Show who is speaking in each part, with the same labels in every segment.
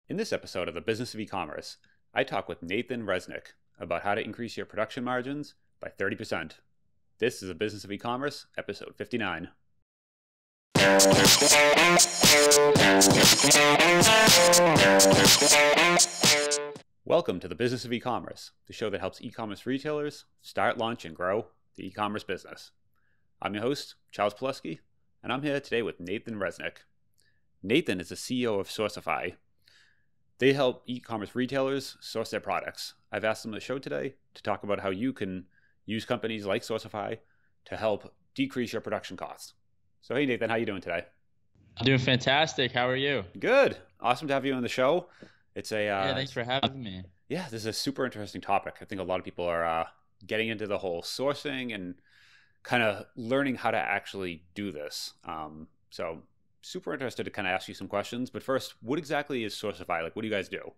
Speaker 1: In this episode of the Business of E-commerce, I talk with Nathan Resnick about how to increase your production margins by 30%. This is the Business of E-commerce, episode 59. Welcome to the Business of E-commerce, the show that helps e-commerce retailers start, launch, and grow the e-commerce business. I'm your host, Charles Pulaski, and I'm here today with Nathan Resnick. Nathan is the CEO of Sourcify. They help e-commerce retailers source their products. I've asked them on the show today to talk about how you can use companies like Sourcify to help decrease your production costs. So hey Nathan, how you doing today?
Speaker 2: I'm doing fantastic. How are you?
Speaker 1: Good. Awesome to have you on the show. It's a
Speaker 2: Yeah, thanks for having me.
Speaker 1: yeah, this is a super interesting topic. I think a lot of people are getting into the whole sourcing and kind of learning how to actually do this. So super interested to kind of ask you some questions. But first, what exactly is Sourcify? Like, what do you guys do?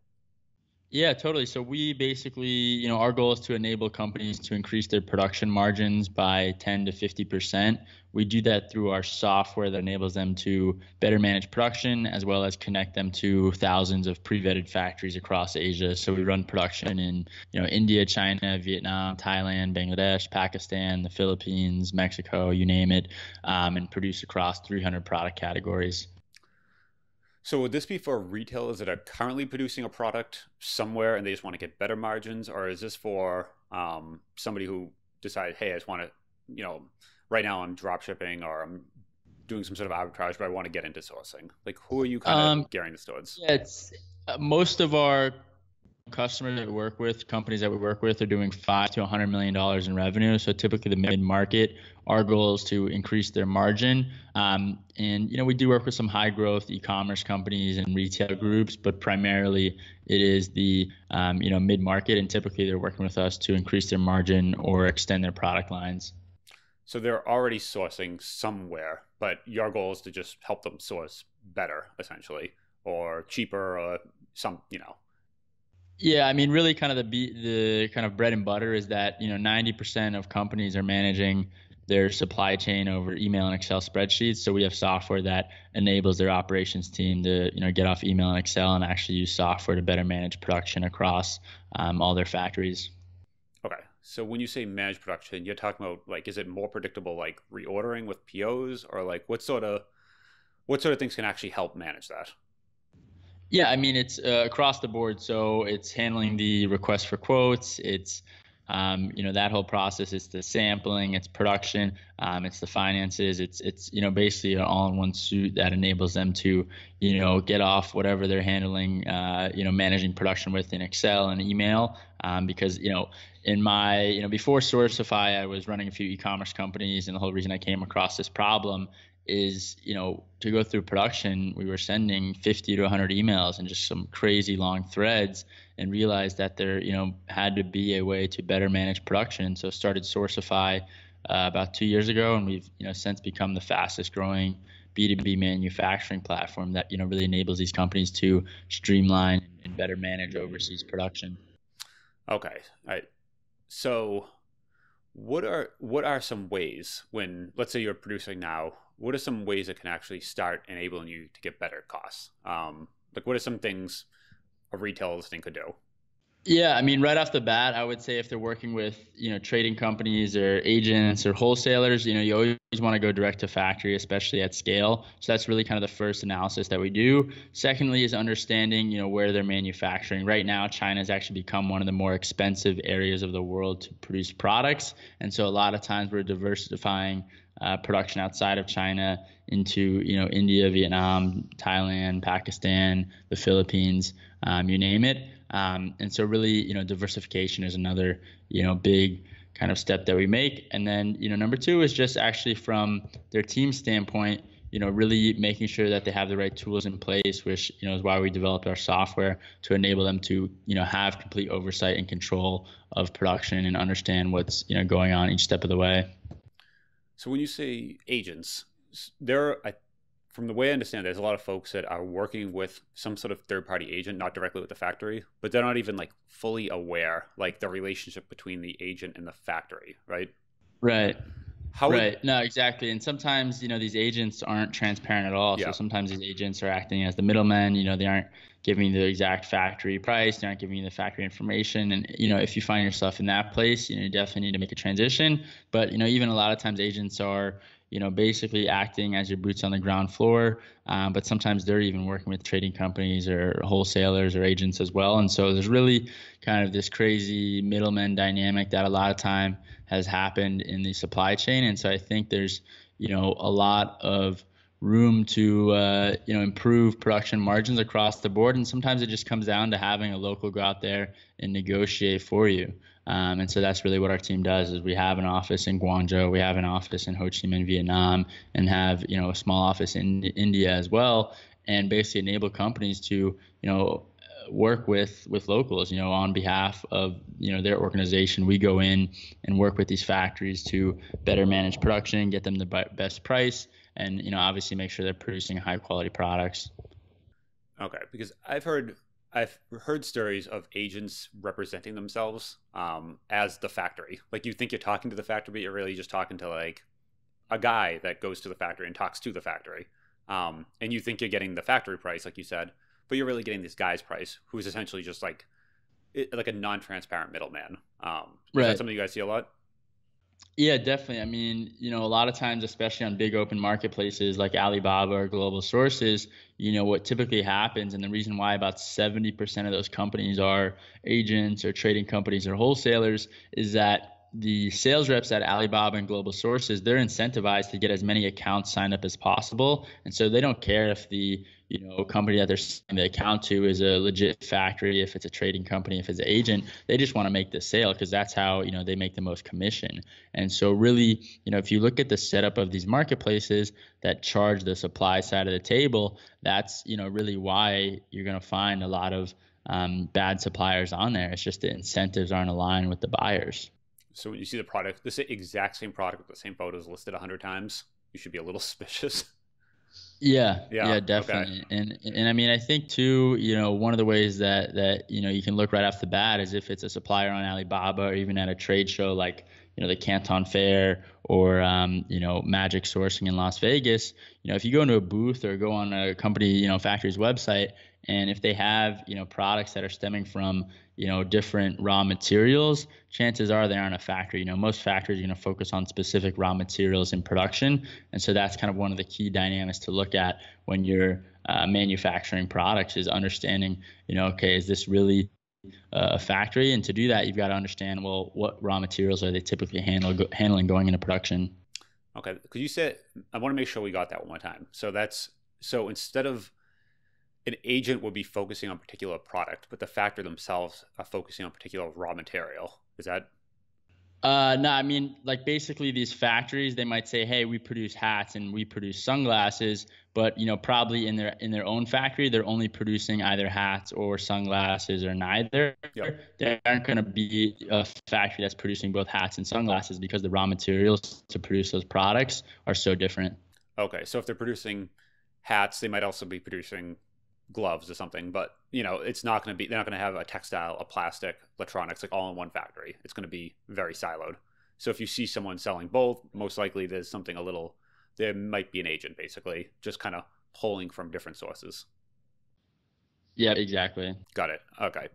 Speaker 2: Yeah, totally. So we basically, our goal is to enable companies to increase their production margins by 10 to 50%. We do that through our software that enables them to better manage production as well as connect them to thousands of pre-vetted factories across Asia. So we run production in, India, China, Vietnam, Thailand, Bangladesh, Pakistan, the Philippines, Mexico, you name it, and produce across 300 product categories.
Speaker 1: So would this be for retailers that are currently producing a product somewhere and they just want to get better margins, or is this for somebody who decided, hey, I just want to, right now I'm drop shipping or I'm doing some sort of arbitrage, but I want to get into sourcing? Like, who are you kind of gearing this towards?
Speaker 2: Yeah, it's most of our customers that we work with, companies that we work with, are doing $5 to $100 million in revenue. So typically the mid-market, our goal is to increase their margin. And we do work with some high growth e-commerce companies and retail groups, but primarily it is the mid-market, and typically they're working with us to increase their margin or extend their product lines.
Speaker 1: So they're already sourcing somewhere, but your goal is to just help them source better, essentially, or cheaper, or
Speaker 2: Yeah, I mean, really, kind of the kind of bread and butter is that 90% of companies are managing their supply chain over email and Excel spreadsheets. So we have software that enables their operations team to get off email and Excel and actually use software to better manage production across all their factories.
Speaker 1: Okay. So when you say manage production, you're talking about, like, is it more predictable, like reordering with POs, or like what sort of things can actually help manage that?
Speaker 2: Yeah, I mean, it's across the board. So it's handling the request for quotes. It's that whole process. It's the sampling. It's production. It's the finances. It's basically an all-in-one suite that enables them to get off whatever they're handling. Managing production with in Excel and email. Because in my before Sourcify, I was running a few e-commerce companies, and the whole reason I came across this problem is to go through production, we were sending 50 to 100 emails and just some crazy long threads, and realized that there had to be a way to better manage production. So started Sourcify about 2 years ago, and we've since become the fastest growing B2B manufacturing platform that really enables these companies to streamline and better manage overseas production.
Speaker 1: Okay. All right. So what are some ways, when, let's say, you're producing now, what are some ways that can actually start enabling you to get better costs? Like, what are some things a retail listing could do?
Speaker 2: Yeah, I mean, right off the bat, I would say if they're working with, trading companies or agents or wholesalers, you always want to go direct to factory, especially at scale. So that's really kind of the first analysis that we do. Secondly is understanding, where they're manufacturing. Right now, China has actually become one of the more expensive areas of the world to produce products. And so a lot of times we're diversifying production outside of China into, India, Vietnam, Thailand, Pakistan, the Philippines, you name it. And so really, diversification is another, big kind of step that we make. And then, number two is just actually from their team standpoint, really making sure that they have the right tools in place, which, is why we developed our software to enable them to, have complete oversight and control of production and understand what's, going on each step of the way.
Speaker 1: So when you say agents, from the way I understand, there's a lot of folks that are working with some sort of third-party agent, not directly with the factory, but they're not even like fully aware, like the relationship between the agent and the factory, right?
Speaker 2: Right.
Speaker 1: How would,
Speaker 2: Right. No, exactly. And sometimes, these agents aren't transparent at all. So
Speaker 1: yeah,
Speaker 2: sometimes these agents are acting as the middlemen, they aren't giving you the exact factory price. They're not giving you the factory information. And, if you find yourself in that place, you definitely need to make a transition. But, even a lot of times agents are, basically acting as your boots on the ground floor. But sometimes they're even working with trading companies or wholesalers or agents as well. And so there's really kind of this crazy middleman dynamic that a lot of time has happened in the supply chain. And so I think there's, a lot of room to improve production margins across the board, and sometimes it just comes down to having a local go out there and negotiate for you. And so that's really what our team does. Is we have an office in Guangzhou, we have an office in Ho Chi Minh, Vietnam, and have a small office in India as well, and basically enable companies to work with locals, on behalf of their organization. We go in and work with these factories to better manage production, get them the best price, and obviously make sure they're producing high quality products.
Speaker 1: Okay, because I've heard stories of agents representing themselves as the factory. Like, you think you're talking to the factory, but you're really just talking to like a guy that goes to the factory and talks to the factory. And you think you're getting the factory price, like you said, but you're really getting this guy's price, who's essentially just like a non-transparent middleman. Is that something you guys see a lot?
Speaker 2: Yeah, definitely. I mean, a lot of times, especially on big open marketplaces like Alibaba or Global Sources, what typically happens, and the reason why about 70% of those companies are agents or trading companies or wholesalers, is that the sales reps at Alibaba and Global Sources, they're incentivized to get as many accounts signed up as possible. And so they don't care if the company that they're signing the account to is a legit factory, if it's a trading company, if it's an agent. They just want to make the sale because that's how they make the most commission. And so really, if you look at the setup of these marketplaces that charge the supply side of the table, that's really why you're going to find a lot of bad suppliers on there. It's just the incentives aren't aligned with the buyers.
Speaker 1: So when you see the product, the exact same product with the same photos listed 100 times, you should be a little suspicious.
Speaker 2: Yeah, definitely. Okay. And I mean, I think too, one of the ways that you can look right off the bat is if it's a supplier on Alibaba or even at a trade show like the Canton Fair or Magic Sourcing in Las Vegas. If you go into a booth or go on a company factory's website, and if they have products that are stemming from different raw materials, chances are they aren't a factory. Most factories are going to focus on specific raw materials in production, and so that's kind of one of the key dynamics to look at when you're manufacturing products, is understanding okay, is this really a factory? And to do that, you've got to understand, well, what raw materials are they typically handling going into production?
Speaker 1: Okay, because you said, I want to make sure we got that one more time. So instead of an agent would be focusing on a particular product, but the factory themselves are focusing on particular raw material. Is that?
Speaker 2: No, I mean, like basically these factories, they might say, hey, we produce hats and we produce sunglasses, but probably in their own factory, they're only producing either hats or sunglasses or neither. Yep. There aren't going to be a factory that's producing both hats and sunglasses because the raw materials to produce those products are so different.
Speaker 1: Okay, so if they're producing hats, they might also be producing gloves or something, but it's not going to be, they're not going to have a textile, a plastic, electronics, like all in one factory. It's going to be very siloed. So if you see someone selling both, most likely there's something there might be an agent basically just kind of pulling from different sources.
Speaker 2: Yeah, exactly.
Speaker 1: Got it. Okay.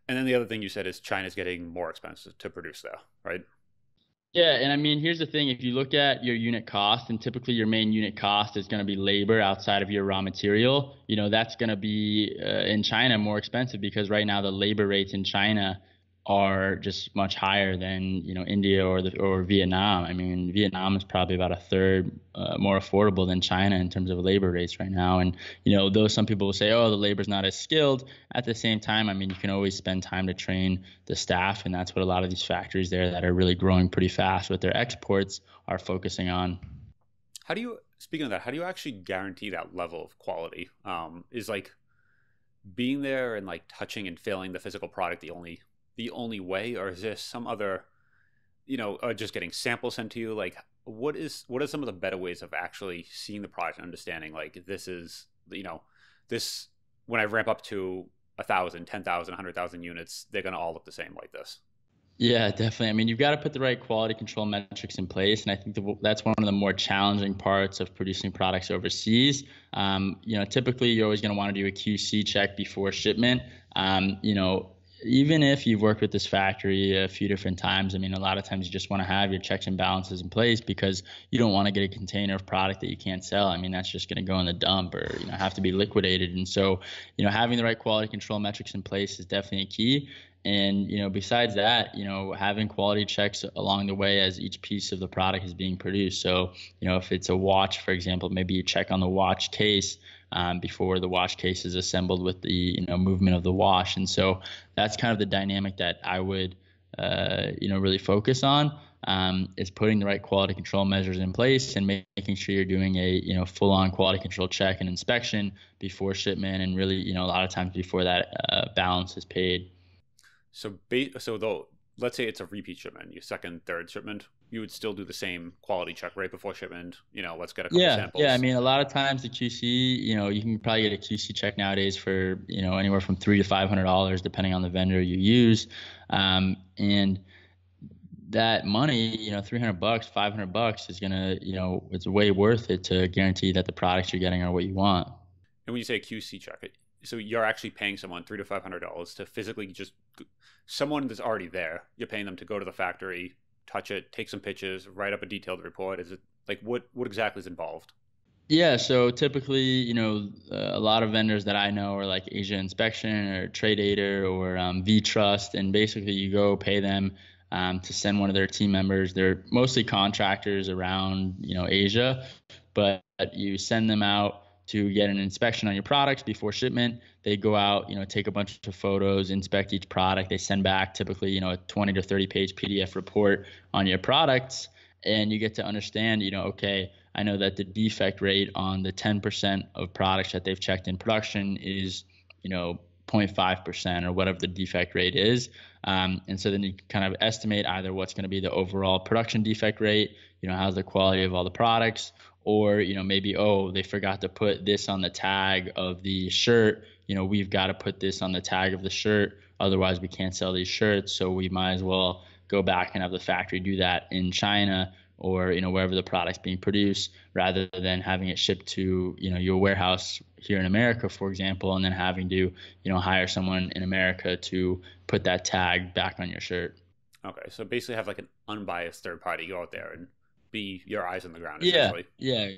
Speaker 1: And then the other thing you said is China's getting more expensive to produce there, right?
Speaker 2: Yeah, and I mean, here's the thing. If you look at your unit cost, and typically your main unit cost is going to be labor outside of your raw material, that's going to be in China more expensive because right now the labor rates in China are just much higher than India or Vietnam. I mean, Vietnam is probably about a third more affordable than China in terms of labor rates right now. And though some people will say, oh, the labor's not as skilled, at the same time, I mean, you can always spend time to train the staff, and that's what a lot of these factories there that are really growing pretty fast with their exports are focusing on.
Speaker 1: Speaking of that, how do you actually guarantee that level of quality? Is like being there and like touching and feeling the physical product the only way, or is there some other, just getting samples sent to you? Like, what are some of the better ways of actually seeing the product and understanding, like, this is, this, when I ramp up to 1,000, 10,000, 100,000 units, they're going to all look the same like this?
Speaker 2: Yeah, definitely. I mean, you've got to put the right quality control metrics in place, and I think that's one of the more challenging parts of producing products overseas. Typically you're always going to want to do a QC check before shipment. Even if you've worked with this factory a few different times, I mean, a lot of times you just want to have your checks and balances in place because you don't want to get a container of product that you can't sell. I mean, that's just going to go in the dump or have to be liquidated. And so, having the right quality control metrics in place is definitely a key. And besides that, having quality checks along the way as each piece of the product is being produced. So, if it's a watch, for example, maybe you check on the watch case before the watch case is assembled with the movement of the wash. And so that's kind of the dynamic that I would really focus on. Is putting the right quality control measures in place and making sure you're doing a full-on quality control check and inspection before shipment, and really a lot of times before that balance is paid.
Speaker 1: So, though, let's say it's a repeat shipment, your second, third shipment, you would still do the same quality check right before shipment. Let's get a couple samples.
Speaker 2: Yeah. I mean, a lot of times the QC, you can probably get a QC check nowadays for anywhere from $300 to $500, depending on the vendor you use, and that money, $300, $500 is gonna, it's way worth it to guarantee that the products you're getting are what you want.
Speaker 1: And when you say a QC check, so you're actually paying someone $300 to $500 to physically just someone that's already there. You're paying them to go to the factory, touch it, take some pictures, write up a detailed report. Is it like what exactly is involved?
Speaker 2: Yeah, so typically, a lot of vendors that I know are like Asia Inspection or TradeAder or VTrust, and basically you go pay them to send one of their team members. They're mostly contractors around, Asia, but you send them out to get an inspection on your products before shipment. They go out, take a bunch of photos, inspect each product. They send back typically, a 20 to 30 page PDF report on your products, and you get to understand, okay, I know that the defect rate on the 10% of products that they've checked in production is, 0.5% or whatever the defect rate is. And so then you kind of estimate either what's going to be the overall production defect rate, how's the quality of all the products, or, maybe, oh, they forgot to put this on the tag of the shirt. We've got to put this on the tag of the shirt. Otherwise, we can't sell these shirts. So we might as well go back and have the factory do that in China or, wherever the product's being produced, rather than having it shipped to, your warehouse here in America, for example, and then having to, hire someone in America to put that tag back on your shirt.
Speaker 1: Okay. So basically have like an unbiased third party go out there and be your eyes on the ground,
Speaker 2: Yeah,
Speaker 1: essentially.
Speaker 2: yeah,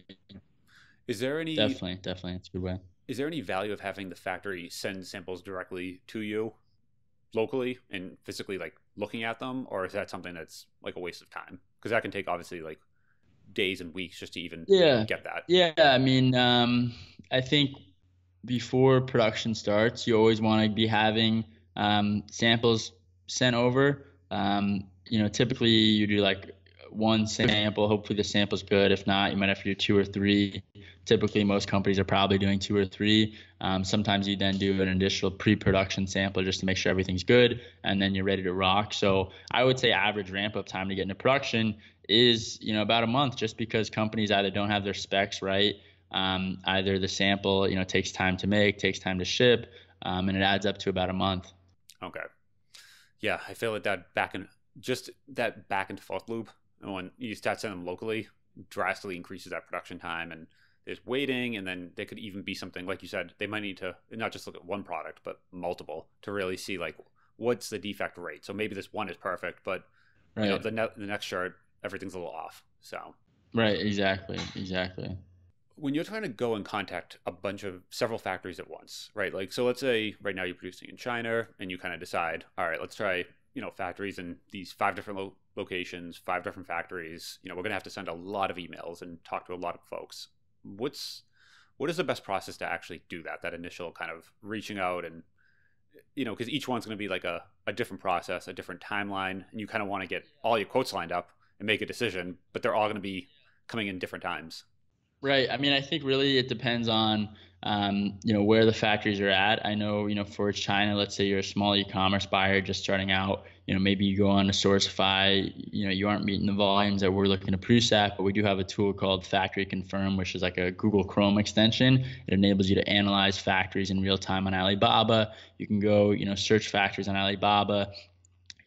Speaker 1: Is there any
Speaker 2: definitely. It's a good way.
Speaker 1: is there any value of having the factory send samples directly to you locally and physically like looking at them, or is that something that's like a waste of time? Because that can take obviously like days and weeks just to even get that.
Speaker 2: Yeah. I mean, I think before production starts, you always want to be having samples sent over. Typically you do like one sample. Hopefully the sample's good. If not, you might have to do two or three. Typically, most companies are probably doing two or three. Sometimes you then do an additional pre-production sample just to make sure everything's good, and then you're ready to rock. So I would say average ramp-up time to get into production is about a month, just because companies either don't have their specs right, either the sample takes time to make, takes time to ship, and it adds up to about a month.
Speaker 1: Okay. Yeah, I feel like that back and forth loop, and when you start sending them locally, drastically increases that production time, and there's waiting, and then there could even be something like you said, they might need to not just look at one product but multiple to really see like what's the defect rate. So maybe this one is perfect, but
Speaker 2: right.
Speaker 1: The next shirt everything's a little off. So
Speaker 2: right, exactly.
Speaker 1: When you're trying to go and contact several factories at once, right? Like, so let's say right now you're producing in China and you kind of decide, all right, let's try factories in these 5 different locations, 5 different factories. We're gonna have to send a lot of emails and talk to a lot of folks. What is the best process to actually do that initial kind of reaching out, and because each one's going to be like a different process, a different timeline, and you kind of want to get all your quotes lined up and make a decision, but they're all going to be coming in different times.
Speaker 2: Right. I mean, I think really it depends on, where the factories are at. I know, for China, let's say you're a small e-commerce buyer just starting out, maybe you go on to Sourcify, you aren't meeting the volumes that we're looking to produce at, but we do have a tool called Factory Confirm, which is like a Google Chrome extension. It enables you to analyze factories in real time on Alibaba. You can go, search factories on Alibaba,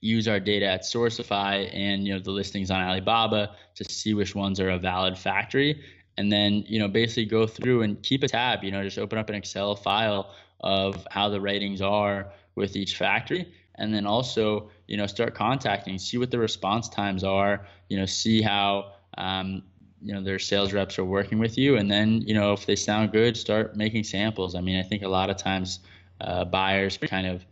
Speaker 2: use our data at Sourcify and the listings on Alibaba to see which ones are a valid factory, and then basically go through and keep a tab. Just open up an Excel file of how the ratings are with each factory, and then also start contacting, see what the response times are, see how their sales reps are working with you, and then if they sound good, start making samples. I mean, I think a lot of times buyers kind of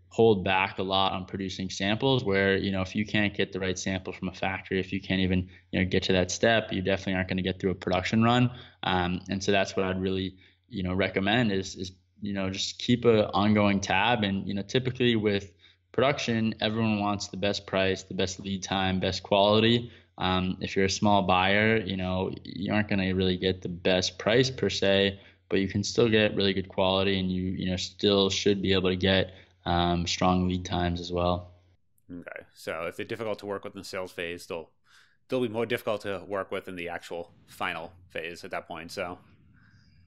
Speaker 2: hold back a lot on producing samples, where if you can't get the right sample from a factory, if you can't even get to that step, you definitely aren't going to get through a production run. And so that's what I'd really recommend is just keep an ongoing tab. And typically with production, everyone wants the best price, the best lead time, best quality. If you're a small buyer, you aren't going to really get the best price per se, but you can still get really good quality, and you still should be able to get strong lead times as well.
Speaker 1: Okay, so if they're difficult to work with in the sales phase, they'll be more difficult to work with in the actual final phase at that point. So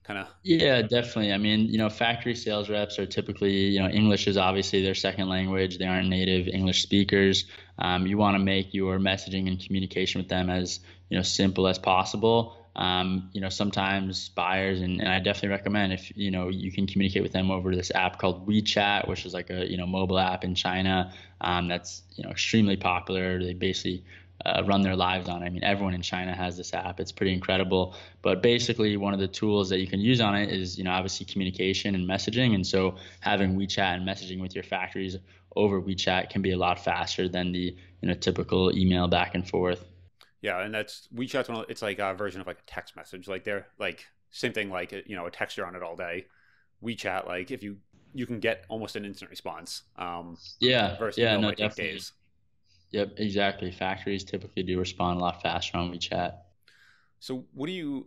Speaker 1: kind of.
Speaker 2: Yeah, definitely. I mean, factory sales reps are typically, English is obviously their second language. They aren't native English speakers. You want to make your messaging and communication with them as, simple as possible. Sometimes buyers, and I definitely recommend if, you can communicate with them over this app called WeChat, which is like a, mobile app in China, that's, extremely popular. They basically run their lives on it. I mean, everyone in China has this app. It's pretty incredible. But basically, one of the tools that you can use on it is, obviously communication and messaging. And so having WeChat and messaging with your factories over WeChat can be a lot faster than the, typical email back and forth.
Speaker 1: Yeah, and that's WeChat's it's like a version of like a text message. Like they're like same thing, like a text, you're on it all day. WeChat, like if you can get almost an instant response. Versus
Speaker 2: No,
Speaker 1: might take
Speaker 2: definitely.
Speaker 1: days.
Speaker 2: Yep, exactly. Factories typically do respond a lot faster on WeChat.
Speaker 1: So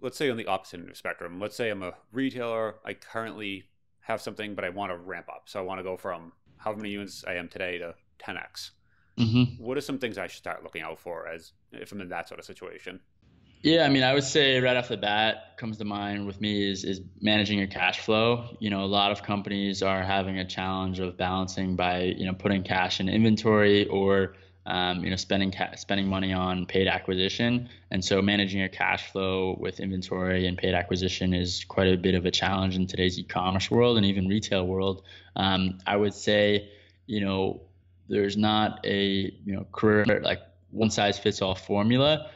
Speaker 1: let's say on the opposite end of the spectrum, let's say I'm a retailer, I currently have something, but I want to ramp up. So I want to go from how many units I am today to 10x.
Speaker 2: Mm-hmm.
Speaker 1: What are some things I should start looking out for if I'm in that sort of situation?
Speaker 2: Yeah, I mean, I would say right off the bat comes to mind with me is managing your cash flow. A lot of companies are having a challenge of balancing by, putting cash in inventory or, spending money on paid acquisition. And so managing your cash flow with inventory and paid acquisition is quite a bit of a challenge in today's e-commerce world and even retail world. I would say, there's not a, career like one size fits all formula,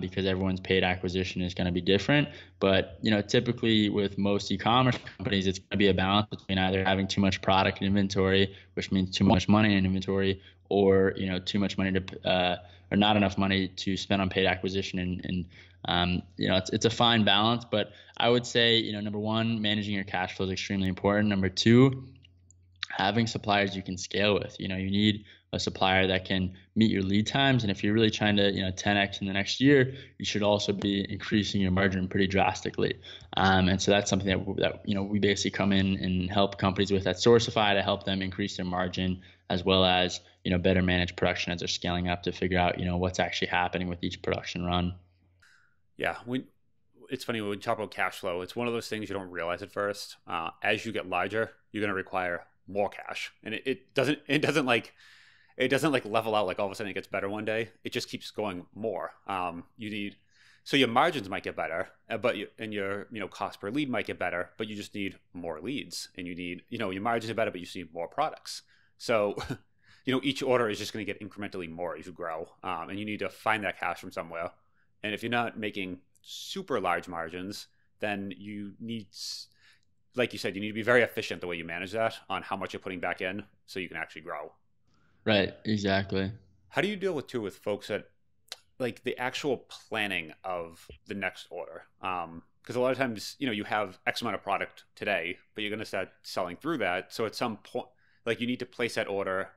Speaker 2: because everyone's paid acquisition is going to be different. But typically with most e-commerce companies, it's going to be a balance between either having too much product in inventory, which means too much money in inventory, or too much money to or not enough money to spend on paid acquisition. And it's a fine balance. But I would say number one, managing your cash flow is extremely important. Number two, having suppliers you can scale with. You need a supplier that can meet your lead times. And if you're really trying to, 10x in the next year, you should also be increasing your margin pretty drastically. And so that's something that we basically come in and help companies with at Sourcify to help them increase their margin, as well as, better manage production as they're scaling up to figure out, what's actually happening with each production run.
Speaker 1: Yeah. It's funny when we talk about cash flow, it's one of those things you don't realize at first. As you get larger, you're going to require more cash, and it doesn't like level out, like all of a sudden it gets better one day. It just keeps going more. So your margins might get better, but your cost per lead might get better, but you just need more leads, and you need your margins are better, but you just need more products. So each order is just going to get incrementally more as you grow, and you need to find that cash from somewhere. And if you're not making super large margins, then you need, like you said, you need to be very efficient the way you manage that on how much you're putting back in so you can actually grow.
Speaker 2: Right, exactly.
Speaker 1: How do you deal with folks that like the actual planning of the next order? Because a lot of times, you have X amount of product today, but you're going to start selling through that. So at some point, like you need to place that order,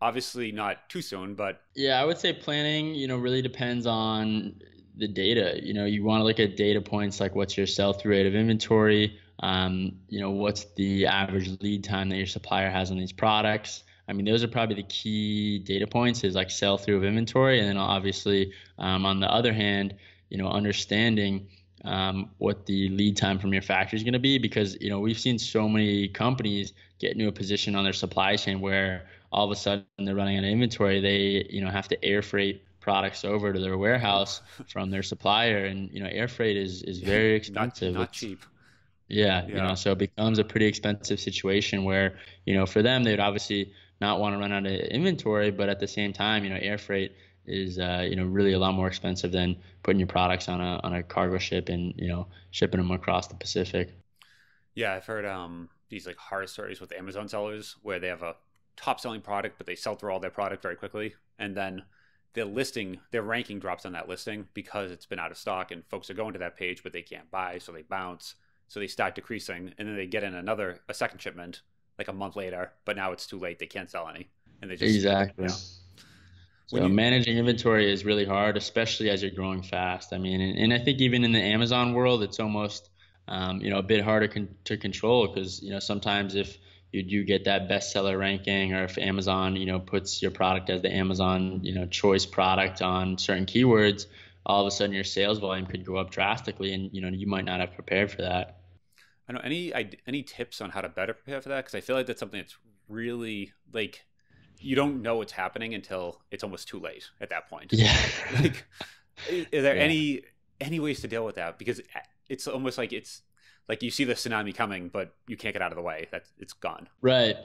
Speaker 1: obviously not too soon, but.
Speaker 2: Yeah, I would say planning, really depends on the data. You want to look at data points like what's your sell-through rate of inventory, what's the average lead time that your supplier has on these products. I mean, those are probably the key data points, is like sell through of inventory. And then obviously, on the other hand, understanding what the lead time from your factory is going to be, because we've seen so many companies get into a position on their supply chain where all of a sudden they're running out of inventory. They have to air freight products over to their warehouse from their supplier, and air freight is very expensive.
Speaker 1: Not cheap.
Speaker 2: Yeah, so it becomes a pretty expensive situation where, for them, they'd obviously not want to run out of inventory, but at the same time, air freight is, really a lot more expensive than putting your products on a cargo ship and, shipping them across the Pacific.
Speaker 1: Yeah, I've heard these like horror stories with Amazon sellers where they have a top selling product, but they sell through all their product very quickly. And then their ranking drops on that listing because it's been out of stock and folks are going to that page, but they can't buy. So they bounce. So they start decreasing, and then they get in a second shipment like a month later, but now it's too late. They can't sell any, and they just
Speaker 2: exactly. So managing inventory is really hard, especially as you're growing fast. I mean, and I think even in the Amazon world, it's almost a bit harder to control, because sometimes if you do get that bestseller ranking, or if Amazon puts your product as the Amazon choice product on certain keywords, all of a sudden your sales volume could go up drastically, and you might not have prepared for that.
Speaker 1: I know any tips on how to better prepare for that? Because I feel like that's something that's really like you don't know what's happening until it's almost too late at that point.
Speaker 2: Yeah.
Speaker 1: Like, is there any ways to deal with that? Because it's almost like it's like you see the tsunami coming, but you can't get out of the way. It's gone.
Speaker 2: Right.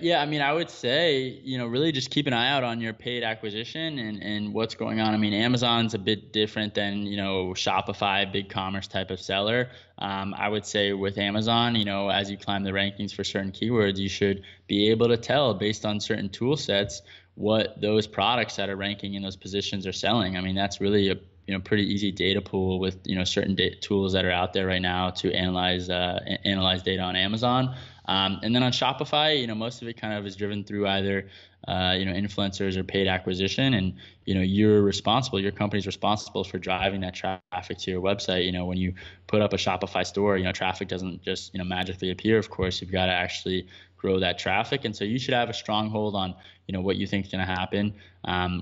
Speaker 2: Yeah, I mean, I would say, really just keep an eye out on your paid acquisition and what's going on. I mean, Amazon's a bit different than, Shopify, big commerce type of seller. I would say with Amazon, as you climb the rankings for certain keywords, you should be able to tell based on certain tool sets what those products that are ranking in those positions are selling. I mean, that's really a pretty easy data pool with certain tools that are out there right now to analyze data on Amazon, and then on Shopify, most of it kind of is driven through either influencers or paid acquisition, and your company's responsible for driving that traffic to your website. When you put up a Shopify store, traffic doesn't just magically appear. Of course, you've got to actually grow that traffic, and so you should have a stronghold on what you think is going to happen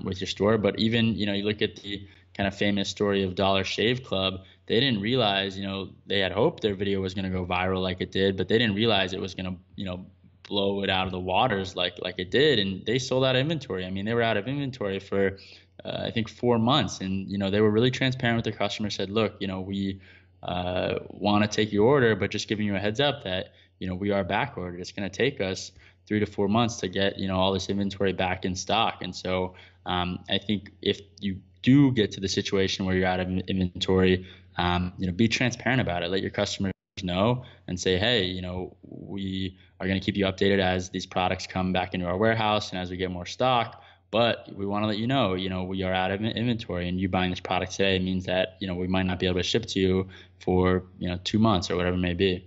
Speaker 2: with your store. But even you look at the kind of famous story of Dollar Shave Club. They didn't realize, they had hoped their video was going to go viral like it did, but they didn't realize it was going to, blow it out of the waters like it did. And they sold out of inventory. I mean, they were out of inventory for, I think 4 months. And, they were really transparent with their customers, said, look, we want to take your order, but just giving you a heads up that, we are back ordered. It's going to take us 3 to 4 months to get, all this inventory back in stock. And so I think if you do get to the situation where you're out of inventory, be transparent about it. Let your customers know and say, hey, we are going to keep you updated as these products come back into our warehouse and as we get more stock. But we want to let you know, we are out of inventory, and you buying this product today means that, we might not be able to ship to you for, 2 months or whatever it may be.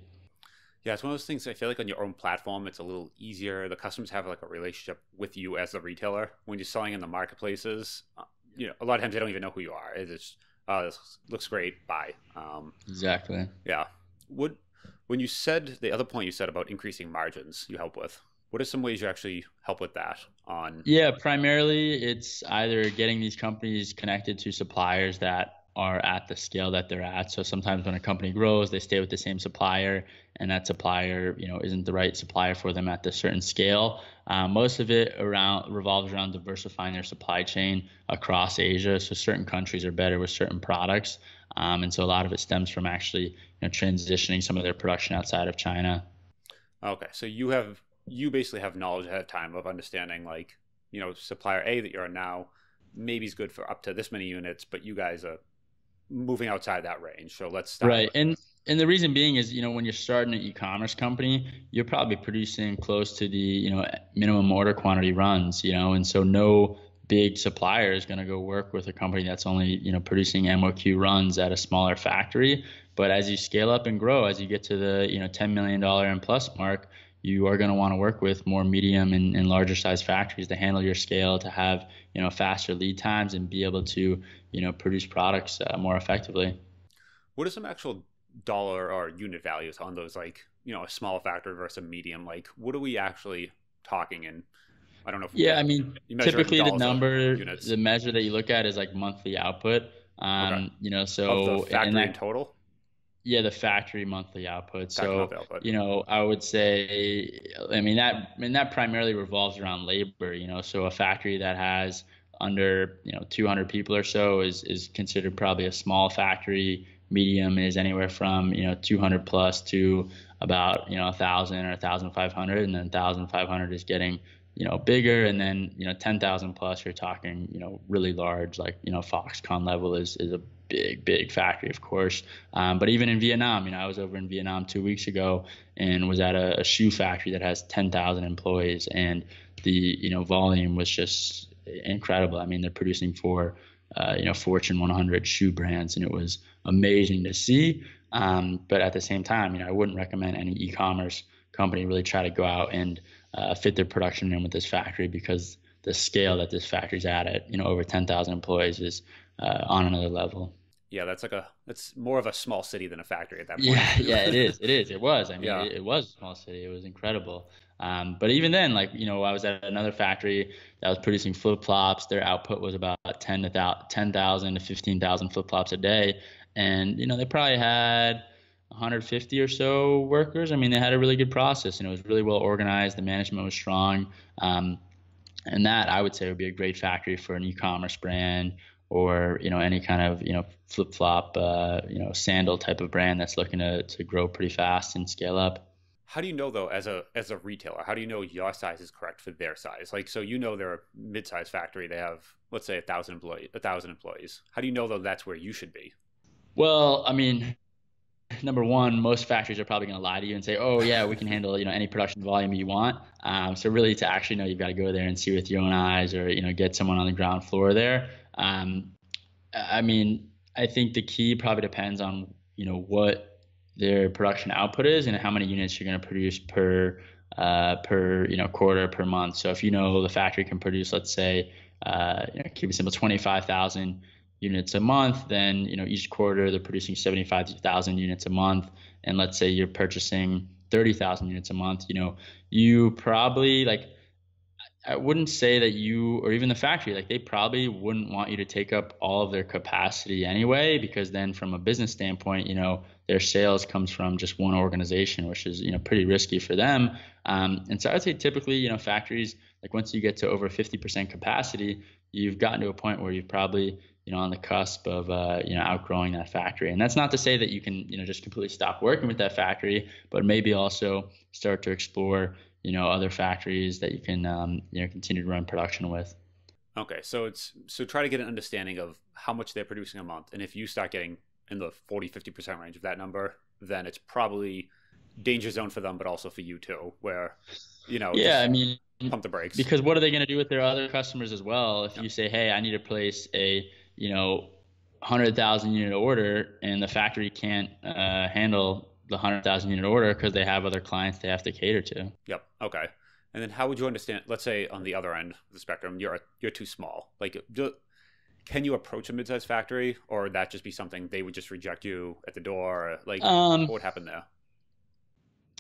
Speaker 1: Yeah, it's one of those things I feel like on your own platform, it's a little easier. The customers have like a relationship with you as the retailer. When you're selling in the marketplaces, a lot of times they don't even know who you are. It's just, this looks great, buy.
Speaker 2: Exactly.
Speaker 1: Yeah. When you said the other point you said about increasing margins you help with, what are some ways you actually help with that on?
Speaker 2: Yeah, primarily it's either getting these companies connected to suppliers that are at the scale that they're at. So sometimes when a company grows, they stay with the same supplier, and that supplier, isn't the right supplier for them at the certain scale. Most of it revolves around diversifying their supply chain across Asia. So certain countries are better with certain products, and so a lot of it stems from actually transitioning some of their production outside of China.
Speaker 1: Okay, so you basically have knowledge ahead of time of understanding, like, supplier A that you're on now maybe is good for up to this many units, but you guys are moving outside that range. So let's start.
Speaker 2: Right. And the reason being is, when you're starting an e-commerce company, you're probably producing close to the, minimum order quantity runs, and so no big supplier is going to go work with a company that's only, producing MOQ runs at a smaller factory. But as you scale up and grow, as you get to the, $10 million and plus mark, you are going to want to work with more medium and larger size factories to handle your scale, to have, faster lead times and be able to, produce products more effectively.
Speaker 1: What are some actual dollar or unit values on those, like, a small factory versus a medium? Like, what are we actually talking in? I don't know.
Speaker 2: Yeah, I mean, typically the measure that you look at is like monthly output.
Speaker 1: Okay.
Speaker 2: So
Speaker 1: of the factory
Speaker 2: in
Speaker 1: total.
Speaker 2: Yeah, the factory monthly output.
Speaker 1: Factory
Speaker 2: So,
Speaker 1: monthly output.
Speaker 2: I would say, that primarily revolves around labor, so a factory that has under, 200 people or so is considered probably a small factory. Medium is anywhere from, 200 plus to about, 1,000 or 1,500, and then 1,500 is getting, bigger, and then, 10,000 plus, you're talking, really large, like, Foxconn level is a big factory, of course. But even in Vietnam, I was over in Vietnam 2 weeks ago and was at a shoe factory that has 10,000 employees, and the, volume was just incredible. I mean, they're producing for, Fortune 100 shoe brands, and it was amazing to see. But at the same time, I wouldn't recommend any e-commerce company really try to go out and fit their production in with this factory, because the scale that this factory's at, over 10,000 employees is on another level.
Speaker 1: Yeah, that's more of a small city than a factory at that point.
Speaker 2: Yeah, yeah, it is. It is. It was. I mean,
Speaker 1: Yeah.
Speaker 2: it was a small city. It was incredible. But even then, like, I was at another factory that was producing flip flops. Their output was about 10,000 to 15,000 flip flops a day. And, they probably had 150 or so workers. I mean, they had a really good process, and it was really well organized. The management was strong. And that, I would say, would be a great factory for an e-commerce brand, or any kind of flip flop sandal type of brand that's looking to grow pretty fast and scale up.
Speaker 1: How do you know though, as a retailer, how do you know your size is correct for their size? Like, so they're a mid-sized factory. They have, let's say, 1,000 employees. How do you know though that's where you should be?
Speaker 2: Well, I mean, number one, most factories are probably going to lie to you and say, "Oh yeah, we can handle any production volume you want." So really, to actually know, you've got to go there and see with your own eyes, or get someone on the ground floor there. I mean, I think the key probably depends on what their production output is and how many units you're going to produce per quarter, per month. So if the factory can produce, let's say, keep it simple, 25,000 units a month, then each quarter they're producing 75,000 units a month, and let's say you're purchasing 30,000 units a month. You probably, like, I wouldn't say that you, or even the factory, like, they probably wouldn't want you to take up all of their capacity anyway, because then from a business standpoint, their sales comes from just one organization, which is, pretty risky for them. And so I'd say typically, factories, like, once you get to over 50% capacity, you've gotten to a point where you've probably, on the cusp of, outgrowing that factory. And that's not to say that you can, just completely stop working with that factory, but maybe also start to explore, other factories that you can, continue to run production with.
Speaker 1: Okay, so try to get an understanding of how much they're producing a month, and if you start getting in the 40-50% range of that number, then it's probably danger zone for them, but also for you too, where
Speaker 2: Yeah,
Speaker 1: just
Speaker 2: I mean,
Speaker 1: pump the brakes.
Speaker 2: because what are they going to do with their other customers as well? If you say, "Hey, I need to place a, 100,000 unit order," and the factory can't handle the 100,000 unit order because they have other clients they have to cater to.
Speaker 1: Yep. Okay. And then how would you understand? Let's say on the other end of the spectrum, you're too small. Like, can you approach a mid-sized factory, or would that just be something they would just reject you at the door? Like, what would happen there?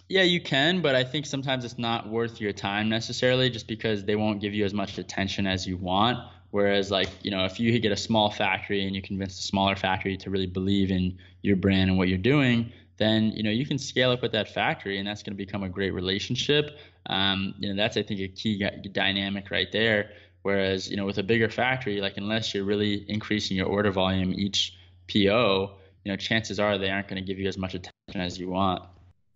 Speaker 2: Yeah, you can, but I think sometimes it's not worth your time necessarily, just because they won't give you as much attention as you want. Whereas, like, if you get a small factory and you convince the smaller factory to really believe in your brand and what you're doing, then, you can scale up with that factory, and that's going to become a great relationship. That's, I think, a key dynamic right there. Whereas, with a bigger factory, like, unless you're really increasing your order volume each PO, chances are they aren't going to give you as much attention as you want.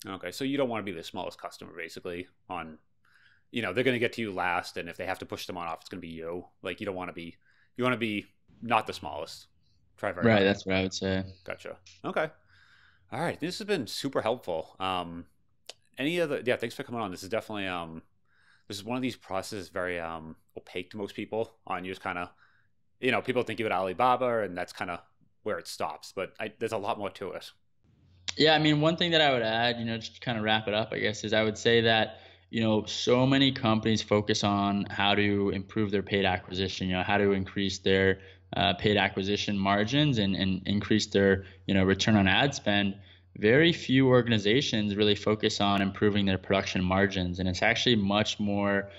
Speaker 1: Okay, so you don't want to be the smallest customer, basically. They're going to get to you last, and if they have to push someone off, it's going to be you. Like, you don't want to be, you want to be not the smallest. Try very
Speaker 2: Right,
Speaker 1: hard.
Speaker 2: that's what I would say.
Speaker 1: Gotcha. Okay. All right. This has been super helpful. Any other? Yeah. Thanks for coming on. This is definitely this is one of these processes very opaque to most people. On you just kind of, people think of it Alibaba, and that's kind of where it stops. But there's a lot more to it.
Speaker 2: Yeah, I mean, one thing that I would add, just to kind of wrap it up, I guess, is I would say that, so many companies focus on how to improve their paid acquisition, how to increase their paid acquisition margins, and increase their, return on ad spend. Very few organizations really focus on improving their production margins. And it's actually much more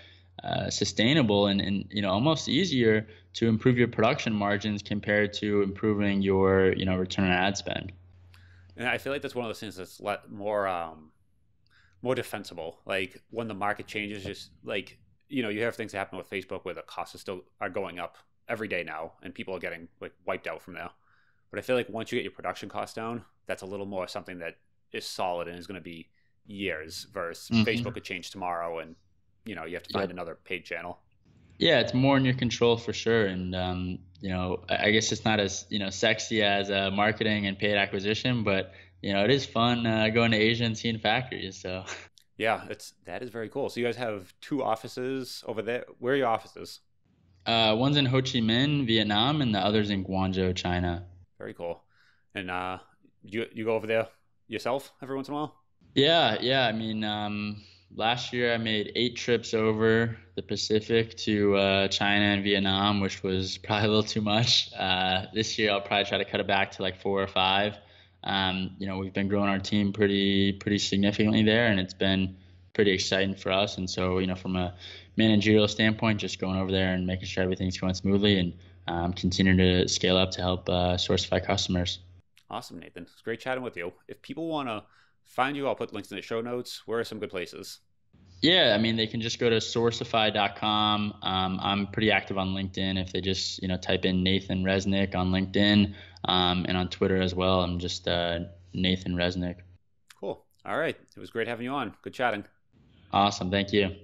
Speaker 2: sustainable and almost easier to improve your production margins compared to improving your, return on ad spend.
Speaker 1: And I feel like that's one of those things that's more defensible. Like when the market changes, just like, you have things that happen with Facebook where the costs are going up every day now, and people are getting like wiped out from there. But I feel like once you get your production costs down, that's a little more something that is solid and is going to be years versus Facebook could change tomorrow, and you have to find another paid channel.
Speaker 2: Yeah, it's more in your control for sure. And, I guess it's not as, sexy as marketing and paid acquisition, but, it is fun going to Asia and seeing factories. So,
Speaker 1: yeah, that is very cool. So you guys have 2 offices over there. Where are your offices?
Speaker 2: One's in Ho Chi Minh, Vietnam, and the other's in Guangzhou, China.
Speaker 1: Very cool. And you go over there yourself every once in a while?
Speaker 2: Yeah. I mean, last year I made 8 trips over the Pacific to China and Vietnam, which was probably a little too much. This year I'll probably try to cut it back to like 4 or 5. We've been growing our team pretty significantly there, and it's been pretty exciting for us. And so, from a managerial standpoint, just going over there and making sure everything's going smoothly, and continuing to scale up to help Sourcify customers.
Speaker 1: Awesome, Nathan. It's great chatting with you. If people want to find you, I'll put links in the show notes. Where are some good places?
Speaker 2: Yeah, I mean, they can just go to sourcify.com. I'm pretty active on LinkedIn. If they just, type in Nathan Resnick on LinkedIn, and on Twitter as well. I'm just Nathan Resnick.
Speaker 1: Cool. All right. It was great having you on. Good chatting.
Speaker 2: Awesome. Thank you.